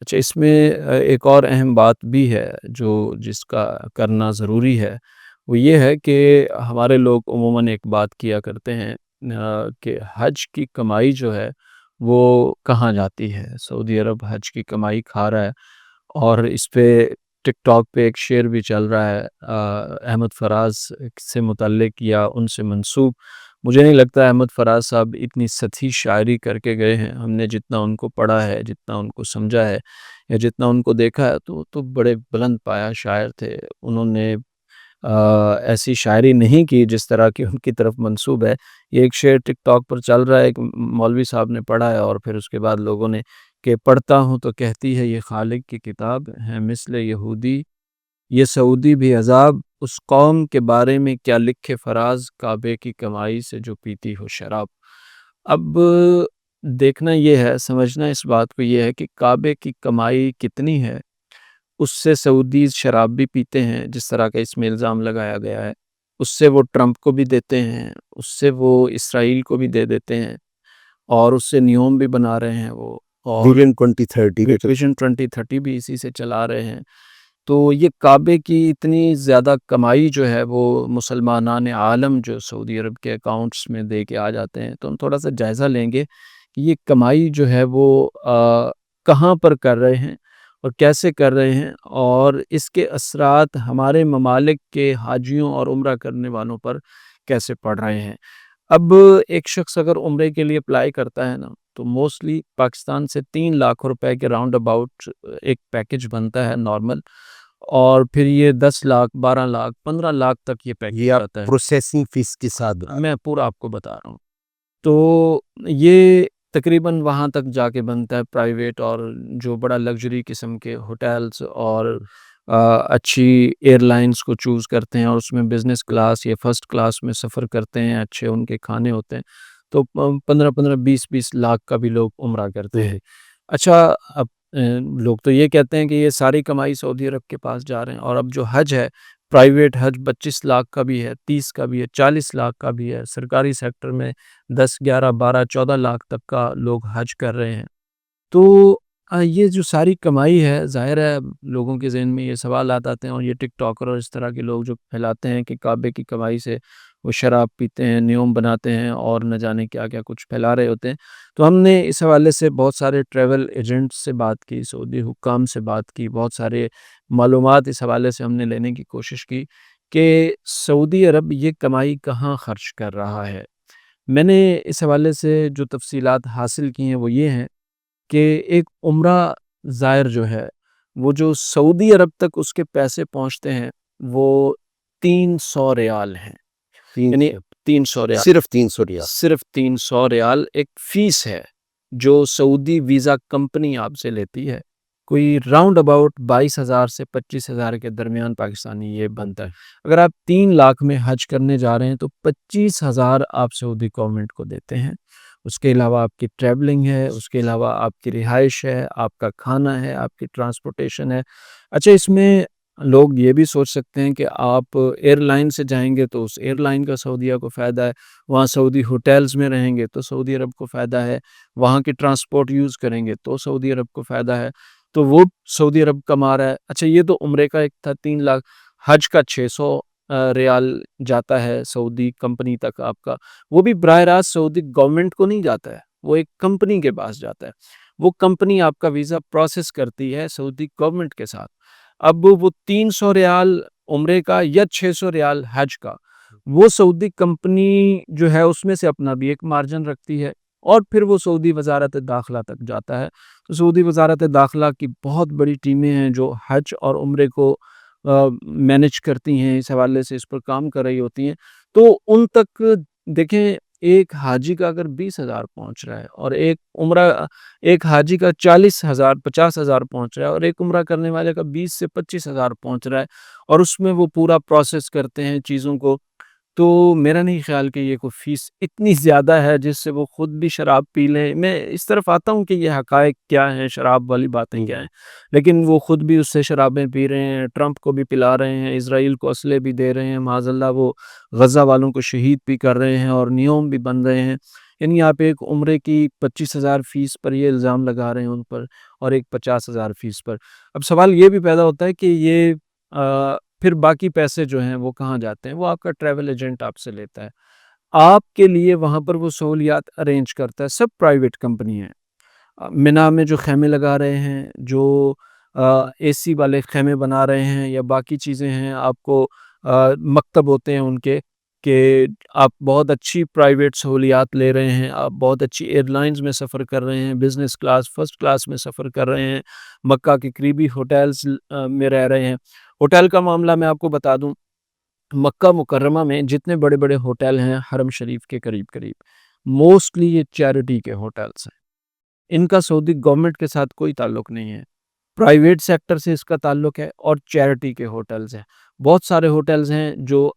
اچھا، اس میں ایک اور اہم بات بھی ہے جو جس کا کرنا ضروری ہے، وہ یہ ہے کہ ہمارے لوگ عموماً ایک بات کیا کرتے ہیں کہ حج کی کمائی جو ہے وہ کہاں جاتی ہے؟ سعودی عرب حج کی کمائی کھا رہا ہے، اور اس پہ ٹک ٹاک پہ ایک شعر بھی چل رہا ہے احمد فراز سے متعلق یا ان سے منسوب. مجھے نہیں لگتا احمد فراز صاحب اتنی سطحی شاعری کر کے گئے ہیں. ہم نے جتنا ان کو پڑھا ہے، جتنا ان کو سمجھا ہے یا جتنا ان کو دیکھا ہے، تو بڑے بلند پایا شاعر تھے. انہوں نے ایسی شاعری نہیں کی جس طرح کی ان کی طرف منسوب ہے. یہ ایک شعر ٹک ٹاک پر چل رہا ہے، ایک مولوی صاحب نے پڑھا ہے، اور پھر اس کے بعد لوگوں نے کہ پڑھتا ہوں تو کہتی ہے یہ خالق کی کتاب ہے مثل یہودی، یہ سعودی بھی عذاب، اس قوم کے بارے میں کیا لکھے فراز، کعبے کی کمائی سے جو پیتی ہو شراب. اب دیکھنا یہ ہے، سمجھنا اس بات کو یہ ہے کہ کعبے کی کمائی کتنی ہے. اس سے سعودی شراب بھی پیتے ہیں جس طرح کا اس میں الزام لگایا گیا ہے، اس سے وہ ٹرمپ کو بھی دیتے ہیں، اس سے وہ اسرائیل کو بھی دے دیتے ہیں، اور اس سے نیوم بھی بنا رہے ہیں وہ، اور ویژن 2030 ویژن 2030 بھی اسی سے چلا رہے ہیں. تو یہ کعبے کی اتنی زیادہ کمائی جو ہے وہ مسلمانان عالم جو سعودی عرب کے اکاؤنٹس میں دے کے آ جاتے ہیں. تو ہم تھوڑا سا جائزہ لیں گے کہ یہ کمائی جو ہے وہ کہاں پر کر رہے ہیں اور کیسے کر رہے ہیں، اور اس کے اثرات ہمارے ممالک کے حاجیوں اور عمرہ کرنے والوں پر کیسے پڑ رہے ہیں. اب ایک شخص اگر عمرے کے لیے اپلائی کرتا ہے نا، تو موسٹلی پاکستان سے 3 لاکھ روپے کے راؤنڈ اباؤٹ ایک پیکج بنتا ہے نارمل، اور پھر یہ 10 لاکھ 12 لاکھ 15 لاکھ تک یہ پیکج یہ جاتا ہے. پروسیسنگ فیس کے ساتھ میں پورا آپ کو بتا رہا ہوں. تو یہ تقریباً وہاں تک جا کے بنتا ہے پرائیویٹ اور جو بڑا لگژری قسم کے ہوٹلز اور اچھی ایئر لائنز کو چوز کرتے ہیں، اور اس میں بزنس کلاس یا فرسٹ کلاس میں سفر کرتے ہیں، اچھے ان کے کھانے ہوتے ہیں. تو 15-15 20-20 لاکھ کا بھی لوگ عمرہ کرتے ہیں. اچھا، اب لوگ تو یہ کہتے ہیں کہ یہ ساری کمائی سعودی عرب کے پاس جا رہے ہیں، اور اب جو حج ہے پرائیویٹ حج 25 لاکھ کا بھی ہے، 30 کا بھی ہے، 40 لاکھ کا بھی ہے. سرکاری سیکٹر میں 10 11 12 14 لاکھ تک کا لوگ حج کر رہے ہیں. تو یہ جو ساری کمائی ہے، ظاہر ہے لوگوں کے ذہن میں یہ سوالات آتے ہیں، اور یہ ٹک ٹاکر اور اس طرح کے لوگ جو پھیلاتے ہیں کہ کعبے کی کمائی سے وہ شراب پیتے ہیں، نیوم بناتے ہیں، اور نہ جانے کیا کیا کچھ پھیلا رہے ہوتے ہیں. تو ہم نے اس حوالے سے بہت سارے ٹریول ایجنٹس سے بات کی، سعودی حکام سے بات کی، بہت سارے معلومات اس حوالے سے ہم نے لینے کی کوشش کی کہ سعودی عرب یہ کمائی کہاں خرچ کر رہا ہے. میں نے اس حوالے سے جو تفصیلات حاصل کی ہیں وہ یہ ہیں کہ ایک عمرہ زائر جو ہے، وہ جو سعودی عرب تک اس کے پیسے پہنچتے ہیں وہ 300 ریال ہیں. یعنی 300 ریال، صرف 300 ریال. صرف 300 ریال ایک فیس ہے جو سعودی ویزا کمپنی آپ سے لیتی ہے. کوئی راؤنڈ اباؤٹ 22,000 سے 25,000 کے درمیان پاکستانی یہ بنتا ہے. اگر آپ 3 لاکھ میں حج کرنے جا رہے ہیں تو 25,000 آپ سعودی گورنمنٹ کو دیتے ہیں. اس کے علاوہ آپ کی ٹریولنگ ہے، اس کے علاوہ آپ کی رہائش ہے، آپ کا کھانا ہے، آپ کی ٹرانسپورٹیشن ہے. اچھا، اس میں لوگ یہ بھی سوچ سکتے ہیں کہ آپ ایئر لائن سے جائیں گے تو اس ایئر لائن کا سعودیہ کو فائدہ ہے، وہاں سعودی ہوٹلز میں رہیں گے تو سعودی عرب کو فائدہ ہے، وہاں کی ٹرانسپورٹ یوز کریں گے تو سعودی عرب کو فائدہ ہے، تو وہ سعودی عرب کما رہا ہے. اچھا، یہ تو عمرے کا ایک تھا 3 لاکھ. حج کا 600 ریال جاتا ہے سعودی کمپنی تک آپ کا، وہ بھی براہ راست سعودی گورنمنٹ کو نہیں جاتا ہے، وہ ایک کمپنی کے پاس جاتا ہے. وہ کمپنی آپ کا ویزا پروسیس کرتی ہے سعودی گورنمنٹ کے ساتھ. اب وہ 300 ریال عمرے کا یا 600 ریال حج کا، وہ سعودی کمپنی جو ہے اس میں سے اپنا بھی ایک مارجن رکھتی ہے، اور پھر وہ سعودی وزارت داخلہ تک جاتا ہے. تو سعودی وزارت داخلہ کی بہت بڑی ٹیمیں ہیں جو حج اور عمرے کو مینج کرتی ہیں، اس حوالے سے اس پر کام کر رہی ہوتی ہیں. تو ان تک دیکھیں، ایک حاجی کا اگر 20,000 پہنچ رہا ہے، اور ایک حاجی کا 40,000 50,000 پہنچ رہا ہے، اور ایک عمرہ کرنے والے کا 20 سے 25,000 پہنچ رہا ہے، اور اس میں وہ پورا پروسیس کرتے ہیں چیزوں کو، تو میرا نہیں خیال کہ یہ کوئی فیس اتنی زیادہ ہے جس سے وہ خود بھی شراب پی لیں. میں اس طرف آتا ہوں کہ یہ حقائق کیا ہیں، شراب والی باتیں کیا ہیں، لیکن وہ خود بھی اس سے شرابیں پی رہے ہیں، ٹرمپ کو بھی پلا رہے ہیں، اسرائیل کو اسلحے بھی دے رہے ہیں، معاذ اللہ وہ غزہ والوں کو شہید بھی کر رہے ہیں، اور نیوم بھی بن رہے ہیں. یعنی آپ ایک عمرے کی 25,000 فیس پر یہ الزام لگا رہے ہیں ان پر، اور ایک 50,000 فیس پر. اب سوال یہ بھی پیدا ہوتا ہے کہ یہ پھر باقی پیسے جو ہیں وہ کہاں جاتے ہیں؟ وہ آپ کا ٹریول ایجنٹ آپ سے لیتا ہے، آپ کے لیے وہاں پر وہ سہولیات ارینج کرتا ہے. سب پرائیویٹ کمپنی ہیں. منا میں جو خیمے لگا رہے ہیں، جو اے سی والے خیمے بنا رہے ہیں، یا باقی چیزیں ہیں، آپ کو مکتب ہوتے ہیں ان کے، کہ آپ بہت اچھی پرائیویٹ سہولیات لے رہے ہیں، آپ بہت اچھی ایئر لائنز میں سفر کر رہے ہیں، بزنس کلاس، فرسٹ کلاس میں سفر کر رہے ہیں، مکہ کے قریبی ہوٹلز میں رہ رہے ہیں. ہوٹل کا معاملہ میں آپ کو بتا دوں، مکہ مکرمہ میں جتنے بڑے بڑے ہوٹل ہیں حرم شریف کے قریب قریب، موسٹلی یہ چیریٹی کے ہوٹلز ہیں. ان کا سعودی گورنمنٹ کے ساتھ کوئی تعلق نہیں ہے، پرائیویٹ سیکٹر سے اس کا تعلق ہے، اور چیریٹی کے ہوٹلز ہیں. بہت سارے ہوٹلز ہیں جو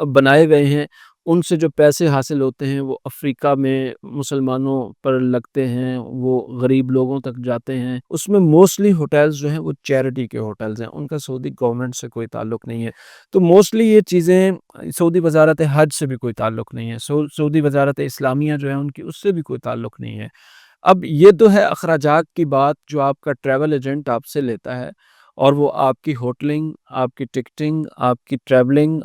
بنائے گئے ہیں، ان سے جو پیسے حاصل ہوتے ہیں وہ افریقہ میں مسلمانوں پر لگتے ہیں، وہ غریب لوگوں تک جاتے ہیں. اس میں موسٹلی ہوٹلز جو ہیں وہ چیریٹی کے ہوٹلز ہیں، ان کا سعودی گورنمنٹ سے کوئی تعلق نہیں ہے. تو موسٹلی یہ چیزیں سعودی وزارت حج سے بھی کوئی تعلق نہیں ہے، سعودی وزارت اسلامیہ جو ہے ان کی، اس سے بھی کوئی تعلق نہیں ہے. اب یہ تو ہے اخراجات کی بات جو آپ کا ٹریول ایجنٹ آپ سے لیتا ہے، اور وہ آپ کی ہوٹلنگ، آپ کی ٹکٹنگ، آپ کی ٹریولنگ،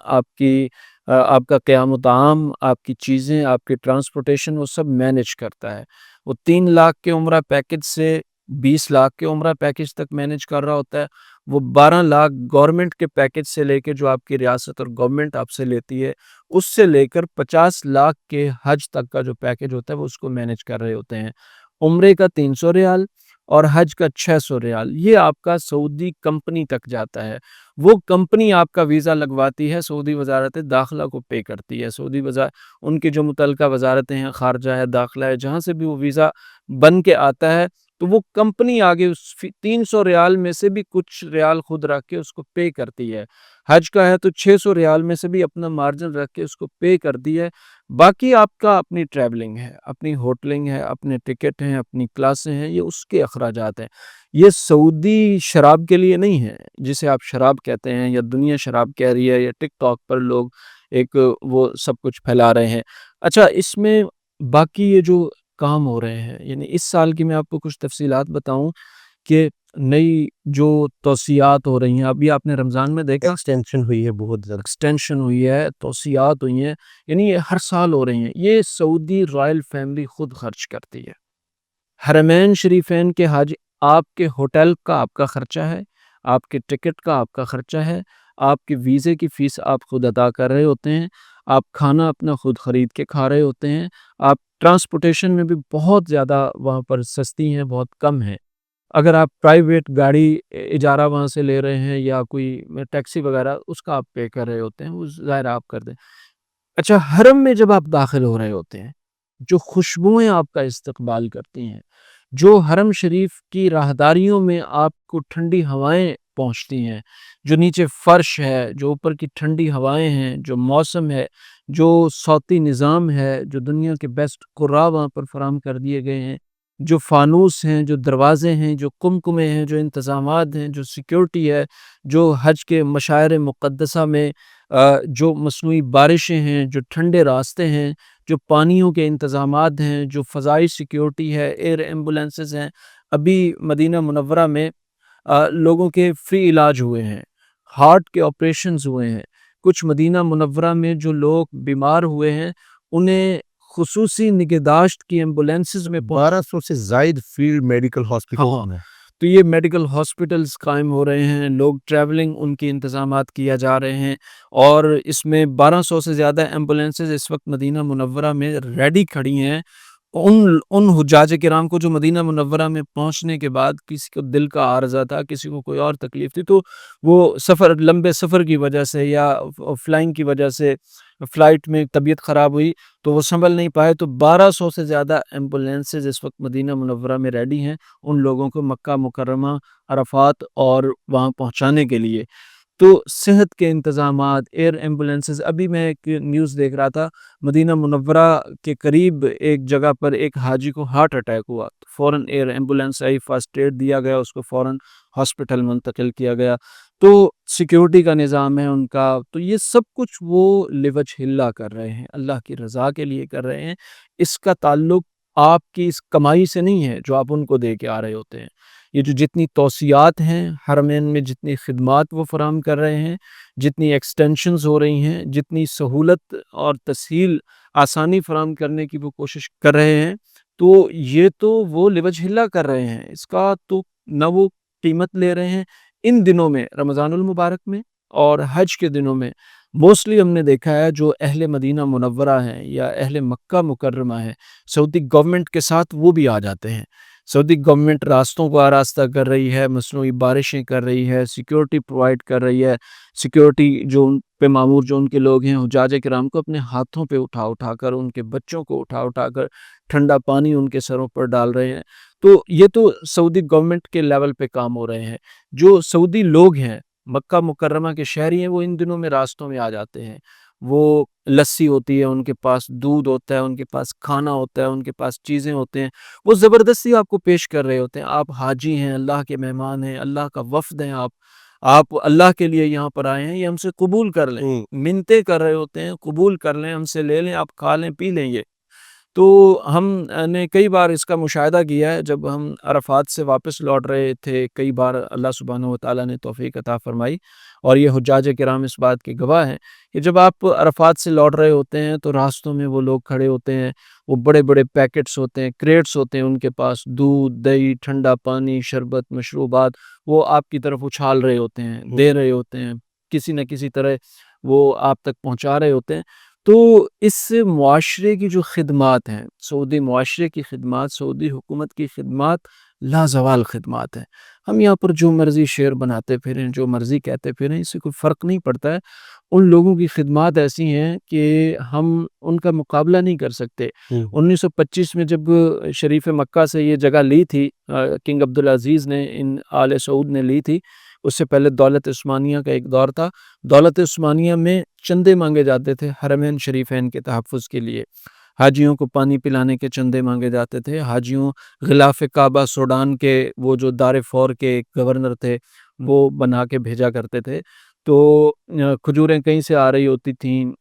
آپ کا قیام و طعام، آپ کی چیزیں، آپ کی ٹرانسپورٹیشن، وہ سب مینیج کرتا ہے. وہ 3 لاکھ کے عمرہ پیکج سے 20 لاکھ کے عمرہ پیکج تک مینیج کر رہا ہوتا ہے. وہ 12 لاکھ گورنمنٹ کے پیکج سے لے کے، جو آپ کی ریاست اور گورنمنٹ آپ سے لیتی ہے، اس سے لے کر 50 لاکھ کے حج تک کا جو پیکج ہوتا ہے وہ اس کو مینیج کر رہے ہوتے ہیں. عمرے کا 300 ریال اور حج کا 600 ریال، یہ آپ کا سعودی کمپنی تک جاتا ہے. وہ کمپنی آپ کا ویزا لگواتی ہے، سعودی وزارت داخلہ کو پے کرتی ہے. ان کی جو متعلقہ وزارتیں ہیں، خارجہ ہے، داخلہ ہے، جہاں سے بھی وہ ویزا بن کے آتا ہے، تو وہ کمپنی آگے اس 300 ریال میں سے بھی کچھ ریال خود رکھ کے اس کو پے کرتی ہے. حج کا ہے تو 600 ریال میں سے بھی اپنا مارجن رکھ کے اس کو پے کرتی ہے. باقی آپ کا اپنی ٹریولنگ ہے، اپنی ہوٹلنگ ہے، اپنے ٹکٹ ہیں، اپنی کلاسیں ہیں، یہ اس کے اخراجات ہیں. یہ سعودی شراب کے لیے نہیں ہے جسے آپ شراب کہتے ہیں، یا دنیا شراب کہہ رہی ہے، یا ٹک ٹاک پر لوگ ایک وہ سب کچھ پھیلا رہے ہیں. اچھا، اس میں باقی یہ جو کام ہو رہے ہیں، یعنی اس سال کی میں آپ کو کچھ تفصیلات بتاؤں کہ نئی جو توسیعات ہو رہی ہیں، ابھی آپ نے رمضان میں دیکھا ایکسٹینشن ہوئی ہے بہت زیادہ. ایکسٹینشن ہوئی ہے، توسیعات ہوئی ہیں، یعنی یہ ہر سال ہو رہی ہیں. یہ سعودی رائل فیملی خود خرچ کرتی ہے. حرمین شریفین کے حج، آپ کے ہوٹل کا آپ کا خرچہ ہے، آپ کے ٹکٹ کا آپ کا خرچہ ہے، آپ کے ویزے کی فیس آپ خود ادا کر رہے ہوتے ہیں، آپ کھانا اپنا خود خرید کے کھا رہے ہوتے ہیں، آپ ٹرانسپورٹیشن میں بھی بہت زیادہ وہاں پر سستی ہیں، بہت کم ہیں. اگر آپ پرائیویٹ گاڑی اجارہ وہاں سے لے رہے ہیں، یا کوئی ٹیکسی وغیرہ، اس کا آپ پے کر رہے ہوتے ہیں، وہ ظاہر آپ کر دیں. اچھا، حرم میں جب آپ داخل ہو رہے ہوتے ہیں، جو خوشبوئیں آپ کا استقبال کرتی ہیں، جو حرم شریف کی راہداریوں میں آپ کو ٹھنڈی ہوائیں پہنچتی ہیں، جو نیچے فرش ہے، جو اوپر کی ٹھنڈی ہوائیں ہیں، جو موسم ہے، جو صوتی نظام ہے، جو دنیا کے بیسٹ قراء وہاں پر فراہم کر دیے گئے ہیں، جو فانوس ہیں، جو دروازے ہیں، جو قمقمے ہیں، جو انتظامات ہیں، جو سیکیورٹی ہے، جو حج کے مشاعر مقدسہ میں جو مصنوعی بارشیں ہیں، جو ٹھنڈے راستے ہیں، جو پانیوں کے انتظامات ہیں، جو فضائی سیکیورٹی ہے، ایئر ایمبولینسز ہیں. ابھی مدینہ منورہ میں لوگوں کے فری علاج ہوئے ہیں، ہارٹ کے آپریشنز ہوئے ہیں. کچھ مدینہ منورہ میں جو لوگ بیمار ہوئے ہیں، انہیں خصوصی نگہداشت کی ایمبولینسز میں 1200 سے زائد فیلڈ میڈیکل ہاسپٹل ہاں، ہیں. تو یہ میڈیکل ہاسپٹلز قائم ہو رہے ہیں. لوگ ٹریولنگ ان کی انتظامات کیا جا رہے ہیں، اور اس میں 1200 سے زیادہ ایمبولینسز اس وقت مدینہ منورہ میں ریڈی کھڑی ہیں. ان حجاج کرام کو جو مدینہ منورہ میں پہنچنے کے بعد کسی کو دل کا عارضہ تھا، کسی کو کوئی اور تکلیف تھی، تو وہ لمبے سفر کی وجہ سے، یا فلائنگ کی وجہ سے، فلائٹ میں طبیعت خراب ہوئی تو وہ سنبھل نہیں پائے، تو 1200 سے زیادہ ایمبولینسز اس وقت مدینہ منورہ میں ریڈی ہیں ان لوگوں کو مکہ مکرمہ، عرفات اور وہاں پہنچانے کے لیے. تو صحت کے انتظامات، ایئر ایمبولینسز، ابھی میں ایک نیوز دیکھ رہا تھا، مدینہ منورہ کے قریب ایک جگہ پر ایک حاجی کو ہارٹ اٹیک ہوا، فوراً ایئر ایمبولینس آئی، فرسٹ ایڈ دیا گیا، اس کو فوراً ہاسپٹل منتقل کیا گیا۔ تو سیکیورٹی کا نظام ہے ان کا، تو یہ سب کچھ وہ لوجہ اللہ کر رہے ہیں، اللہ کی رضا کے لیے کر رہے ہیں۔ اس کا تعلق آپ کی اس کمائی سے نہیں ہے جو آپ ان کو دے کے آ رہے ہوتے ہیں۔ یہ جو جتنی توسیعات ہیں حرمین میں، جتنی خدمات وہ فراہم کر رہے ہیں، جتنی ایکسٹینشنز ہو رہی ہیں، جتنی سہولت اور تسہیل آسانی فراہم کرنے کی وہ کوشش کر رہے ہیں، تو یہ تو وہ لوجہ اللہ کر رہے ہیں، اس کا تو نہ وہ قیمت لے رہے ہیں۔ ان دنوں میں، رمضان المبارک میں اور حج کے دنوں میں، موسٹلی ہم نے دیکھا ہے جو اہل مدینہ منورہ ہیں یا اہل مکہ مکرمہ ہیں، سعودی گورنمنٹ کے ساتھ وہ بھی آ جاتے ہیں۔ سعودی گورنمنٹ راستوں کو آراستہ کر رہی ہے، مصنوعی بارشیں کر رہی ہے، سیکیورٹی پرووائڈ کر رہی ہے، سیکیورٹی جو ان پہ معمور جو ان کے لوگ ہیں حجاج کرام کو اپنے ہاتھوں پہ اٹھا اٹھا کر، ان کے بچوں کو اٹھا اٹھا کر ٹھنڈا پانی ان کے سروں پر ڈال رہے ہیں۔ تو یہ تو سعودی گورنمنٹ کے لیول پہ کام ہو رہے ہیں۔ جو سعودی لوگ ہیں، مکہ مکرمہ کے شہری ہیں، وہ ان دنوں میں راستوں میں آ جاتے ہیں۔ وہ لسی ہوتی ہے ان کے پاس، دودھ ہوتا ہے ان کے پاس، کھانا ہوتا ہے ان کے پاس، چیزیں ہوتے ہیں، وہ زبردستی آپ کو پیش کر رہے ہوتے ہیں۔ آپ حاجی ہیں، اللہ کے مہمان ہیں، اللہ کا وفد ہیں، آپ اللہ کے لیے یہاں پر آئے ہیں، یہ ہم سے قبول کر لیں، منتیں کر رہے ہوتے ہیں، قبول کر لیں، ہم سے لے لیں، آپ کھا لیں پی لیں۔ یہ تو ہم نے کئی بار اس کا مشاہدہ کیا ہے، جب ہم عرفات سے واپس لوٹ رہے تھے، کئی بار اللہ سبحانہ و تعالیٰ نے توفیق عطا فرمائی، اور یہ حجاج کرام اس بات کے گواہ ہیں کہ جب آپ عرفات سے لوٹ رہے ہوتے ہیں تو راستوں میں وہ لوگ کھڑے ہوتے ہیں، وہ بڑے بڑے پیکٹس ہوتے ہیں، کریٹس ہوتے ہیں ان کے پاس، دودھ، دہی، ٹھنڈا پانی، شربت، مشروبات، وہ آپ کی طرف اچھال رہے ہوتے ہیں، دے رہے ہوتے ہیں، کسی نہ کسی طرح وہ آپ تک پہنچا رہے ہوتے ہیں۔ تو اس معاشرے کی جو خدمات ہیں، سعودی معاشرے کی خدمات، سعودی حکومت کی خدمات لازوال خدمات ہیں۔ ہم یہاں پر جو مرضی شعر بناتے پھریں، جو مرضی کہتے پھریں، اس سے کوئی فرق نہیں پڑتا ہے۔ ان لوگوں کی خدمات ایسی ہیں کہ ہم ان کا مقابلہ نہیں کر سکتے۔ 1925 میں جب شریف مکہ سے یہ جگہ لی تھی، کنگ عبدالعزیز نے، ان آل سعود نے لی تھی، اس سے پہلے دولت عثمانیہ کا ایک دور تھا۔ دولت عثمانیہ میں چندے مانگے جاتے تھے حرمین شریفین کے تحفظ کے لیے، حاجیوں کو پانی پلانے کے چندے مانگے جاتے تھے، حاجیوں، غلاف کعبہ سوڈان کے وہ جو دار فور کے گورنر تھے وہ بنا کے بھیجا کرتے تھے۔ تو کھجوریں کہیں سے آ رہی ہوتی تھیں،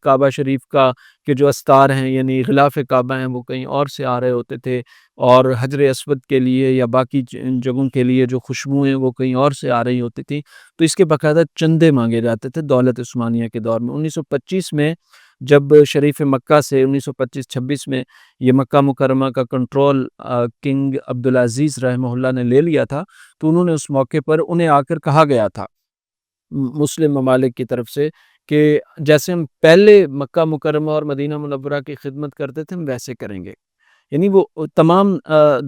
کعبہ شریف کا کے جو استار ہیں یعنی غلاف کعبہ ہیں وہ کہیں اور سے آ رہے ہوتے تھے، اور حجر اسود کے لیے یا باقی جگہوں کے لیے جو خوشبوئیں وہ کہیں اور سے آ رہی ہوتی تھیں۔ تو اس کے باقاعدہ چندے مانگے جاتے تھے دولت عثمانیہ کے دور میں۔ 1925 میں جب شریف مکہ سے 1925-26 میں یہ مکہ مکرمہ کا کنٹرول کنگ عبدالعزیز رحمہ اللہ نے لے لیا تھا، تو انہوں نے اس موقع پر انہیں آ کر کہا گیا تھا مسلم ممالک کی طرف سے کہ جیسے ہم پہلے مکہ مکرمہ اور مدینہ منورہ کی خدمت کرتے تھے ہم ویسے کریں گے۔ یعنی وہ تمام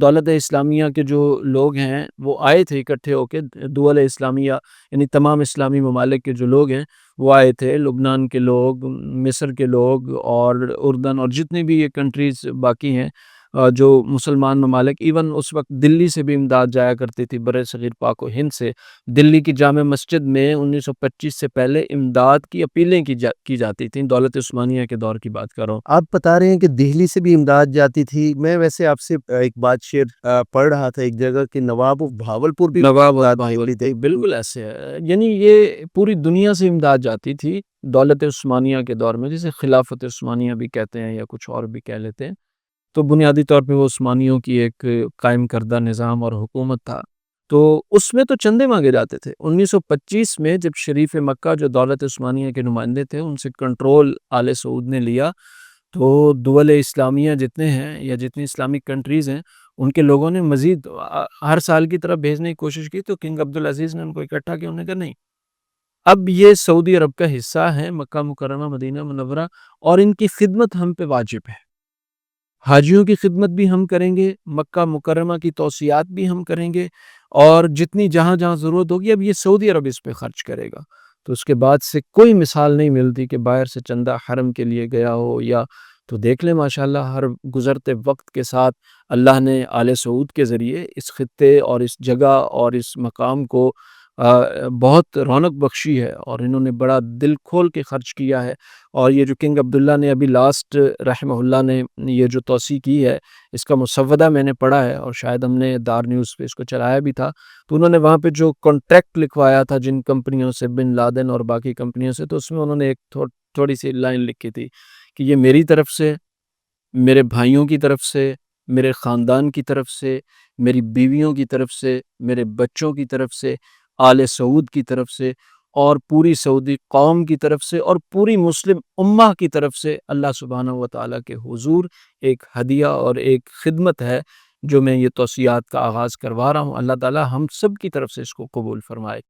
دولت اسلامیہ کے جو لوگ ہیں وہ آئے تھے اکٹھے ہو کے، دول اسلامیہ یعنی تمام اسلامی ممالک کے جو لوگ ہیں وہ آئے تھے، لبنان کے لوگ، مصر کے لوگ، اور اردن، اور جتنی بھی یہ کنٹریز باقی ہیں جو مسلمان ممالک، ایون اس وقت دلی سے بھی امداد جایا کرتی تھی، بر صغیر پاک و ہند سے۔ دلی کی جامع مسجد میں 1925 سے پہلے امداد کی اپیلیں کی جاتی تھیں، دولت عثمانیہ کے دور کی بات کر رہا ہوں۔ آپ بتا رہے ہیں کہ دہلی سے بھی امداد جاتی تھی، میں ویسے آپ سے ایک بات شعر پڑھ رہا تھا ایک جگہ کہ نواب بھاولپور بھی نواب امداد بھائی ہوتی تھی۔ بالکل ایسے ہے، یعنی یہ پوری دنیا سے امداد جاتی تھی دولت عثمانیہ کے دور میں، جسے خلافت عثمانیہ بھی کہتے ہیں یا کچھ اور بھی کہہ لیتے ہیں۔ تو بنیادی طور پہ وہ عثمانیوں کی ایک قائم کردہ نظام اور حکومت تھا، تو اس میں تو چندے مانگے جاتے تھے۔ 1925 میں جب شریف مکہ جو دولت عثمانیہ کے نمائندے تھے ان سے کنٹرول آل سعود نے لیا، تو دول اسلامیہ جتنے ہیں یا جتنی اسلامک کنٹریز ہیں ان کے لوگوں نے مزید ہر سال کی طرف بھیجنے کی کوشش کی، تو کنگ عبدالعزیز نے ان کو اکٹھا کیا، انہوں نے کہا نہیں، اب یہ سعودی عرب کا حصہ ہے، مکہ مکرمہ مدینہ منورہ، اور ان کی خدمت ہم پہ واجب ہے، حاجیوں کی خدمت بھی ہم کریں گے، مکہ مکرمہ کی توسیعات بھی ہم کریں گے، اور جتنی جہاں جہاں ضرورت ہوگی اب یہ سعودی عرب اس پہ خرچ کرے گا۔ تو اس کے بعد سے کوئی مثال نہیں ملتی کہ باہر سے چندہ حرم کے لیے گیا ہو، یا تو دیکھ لیں ماشاءاللہ ہر گزرتے وقت کے ساتھ اللہ نے آل سعود کے ذریعے اس خطے اور اس جگہ اور اس مقام کو بہت رونق بخشی ہے اور انہوں نے بڑا دل کھول کے خرچ کیا ہے۔ اور یہ جو کنگ عبداللہ نے ابھی لاسٹ رحمہ اللہ نے یہ جو توسیع کی ہے، اس کا مسودہ میں نے پڑھا ہے اور شاید ہم نے دار نیوز پہ اس کو چلایا بھی تھا، تو انہوں نے وہاں پہ جو کانٹریکٹ لکھوایا تھا جن کمپنیوں سے، بن لادن اور باقی کمپنیوں سے، تو اس میں انہوں نے ایک تھوڑی سی لائن لکھی تھی کہ یہ میری طرف سے، میرے بھائیوں کی طرف سے، میرے خاندان کی طرف سے، میری بیویوں کی طرف سے، میرے بچوں کی طرف سے، آل سعود کی طرف سے، اور پوری سعودی قوم کی طرف سے، اور پوری مسلم امہ کی طرف سے اللہ سبحانہ و تعالیٰ کے حضور ایک ہدیہ اور ایک خدمت ہے جو میں یہ توصیات کا آغاز کروا رہا ہوں۔ اللہ تعالیٰ ہم سب کی طرف سے اس کو قبول فرمائے۔